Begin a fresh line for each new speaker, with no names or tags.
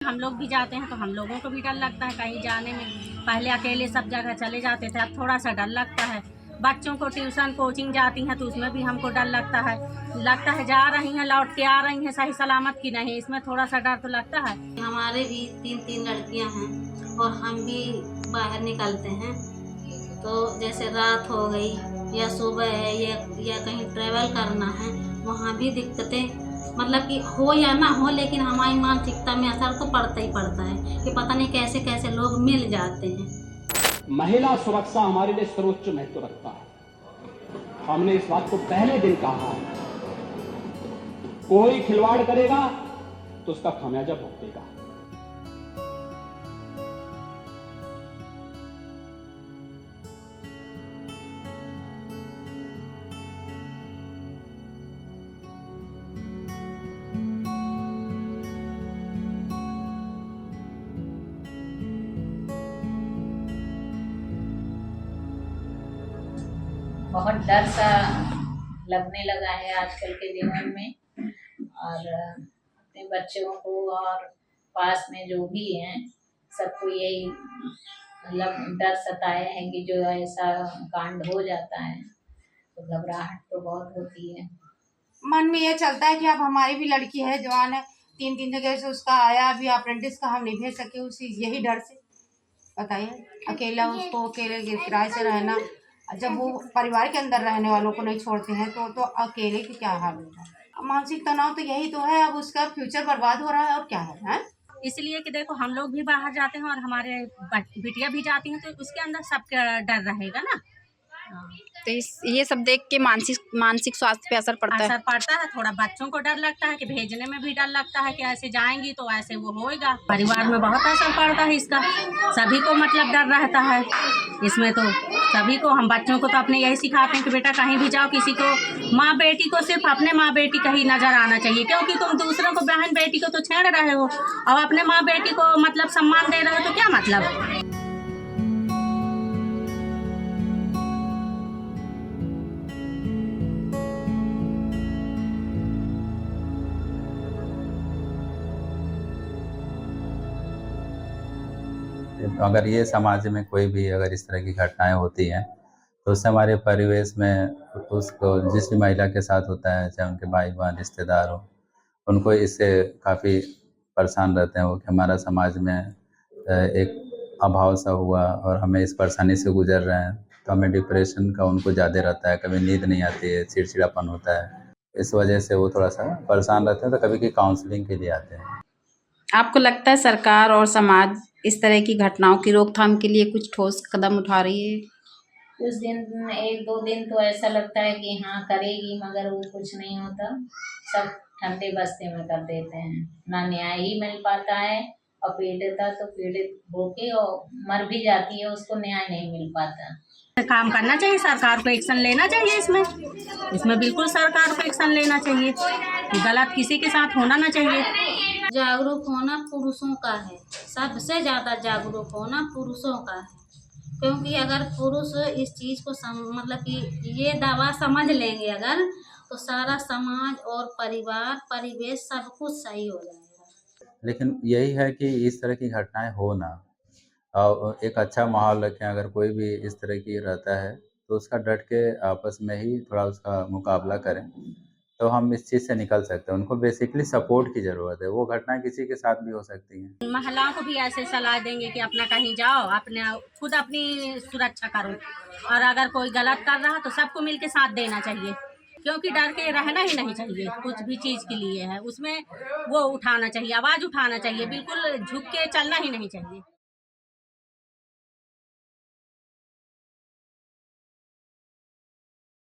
हम लोग भी जाते हैं तो हम लोगों को भी डर लगता है कहीं जाने में। पहले अकेले सब जगह चले जाते थे, अब थोड़ा सा डर लगता है। बच्चों को ट्यूशन कोचिंग जाती हैं तो उसमें भी हमको डर लगता है जा रही हैं लौट के आ रही हैं सही सलामत की नहीं, इसमें थोड़ा सा डर तो लगता है।
हमारे भी 3 लड़कियां हैं और हम भी बाहर निकलते हैं, तो जैसे रात हो गई या सुबह है या कहीं ट्रेवल करना है, वहाँ भी दिक्कतें मतलब कि हो या ना हो, लेकिन हमारी मानसिकता में असर तो पड़ता ही पड़ता है कि पता नहीं कैसे कैसे लोग मिल जाते हैं।
महिला सुरक्षा हमारे लिए सर्वोच्च महत्व रखता है। हमने इस बात को पहले दिन कहा, कोई खिलवाड़ करेगा तो उसका खामियाजा भुगतेगा।
बहुत डर सा लगने लगा है आजकल के जीवन में, और अपने बच्चों को और पास में जो भी हैं सबको यही मतलब डर सताए है कि जो ऐसा कांड हो जाता है तो घबराहट तो बहुत होती है।
मन में ये चलता है कि अब हमारी भी लड़की है, जवान है, 3 जगह से उसका आया, अभी अप्रेंटिस का हम नहीं भेज सके उसी यही डर से। बताइए, अकेला उसको अकेले किराए से रहना, जब वो परिवार के अंदर रहने वालों को नहीं छोड़ते हैं तो अकेले की क्या हाल होगा। मानसिक तनाव तो यही तो है, अब उसका फ्यूचर बर्बाद हो रहा है और क्या है?
इसलिए कि देखो हम लोग भी बाहर जाते हैं और हमारे बिटिया भी जाती हैं तो उसके अंदर सबका डर रहेगा ना।
तो ये सब देख के मानसिक स्वास्थ्य पे असर पड़ता
है। थोड़ा बच्चों को डर लगता है कि भेजने में भी डर लगता है कि ऐसे जाएंगी तो ऐसे वो होएगा। परिवार में बहुत असर पड़ता है इसका, सभी को मतलब डर रहता है इसमें। तो सभी को, हम बच्चों को तो अपने यही सिखाते हैं कि बेटा कहीं भी जाओ किसी को, माँ बेटी को सिर्फ अपने माँ बेटी का ही नजर आना चाहिए, क्योंकि तुम दूसरों को बहन बेटी को तो छेड़ रहे हो और अपने माँ बेटी को मतलब सम्मान दे रहे हो तो क्या मतलब।
अगर ये समाज में कोई भी अगर इस तरह की घटनाएं होती हैं तो उससे हमारे परिवेश में उसको जिस भी महिला के साथ होता है, चाहे उनके भाई बहन रिश्तेदार हो, उनको इससे काफ़ी परेशान रहते हैं वो कि हमारा समाज में एक अभाव सा हुआ और हमें इस परेशानी से गुजर रहे हैं, तो हमें डिप्रेशन का उनको ज़्यादा रहता है, कभी नींद नहीं आती है, चिड़चिड़ापन होता है। इस वजह से वो थोड़ा सा परेशान रहते हैं, तो कभी की काउंसलिंग के लिए आते हैं।
आपको लगता है सरकार और समाज इस तरह की घटनाओं की रोकथाम के लिए कुछ ठोस कदम उठा रही है?
कुछ दिन 1-2 दिन तो ऐसा लगता है कि हाँ करेगी, मगर वो कुछ नहीं होता, सब ठंडे बस्ते में कर देते हैं। ना न्याय ही मिल पाता है और पीड़िता तो पीड़ित होके और मर भी जाती है, उसको न्याय नहीं मिल पाता।
काम करना चाहिए, सरकार को एक्शन लेना चाहिए इसमें बिल्कुल सरकार को एक्शन लेना चाहिए, गलत किसी के साथ होना ना चाहिए।
जागरूक होना पुरुषों का है, सबसे ज़्यादा जागरूक होना पुरुषों का है, क्योंकि अगर पुरुष इस चीज़ को मतलब कि ये दावा समझ लेंगे अगर, तो सारा समाज और परिवेश सब कुछ सही हो जाएगा।
लेकिन यही है कि इस तरह की घटनाएं हो ना, और एक अच्छा माहौल रखें। अगर कोई भी इस तरह की रहता है तो उसका डट के आपस में ही थोड़ा उसका मुकाबला करें, तो हम इस चीज़ से निकल सकते हैं। उनको बेसिकली सपोर्ट की ज़रूरत है, वो घटनाएं किसी के साथ भी हो सकती हैं।
महिलाओं को भी ऐसे सलाह देंगे कि अपना कहीं जाओ, खुद अपनी सुरक्षा करो, और अगर कोई गलत कर रहा तो सबको मिलके साथ देना चाहिए, क्योंकि डर के रहना ही नहीं चाहिए। कुछ भी चीज़ के लिए है उसमें वो उठाना चाहिए, आवाज़ उठाना चाहिए, बिल्कुल झुक के चलना ही नहीं चाहिए।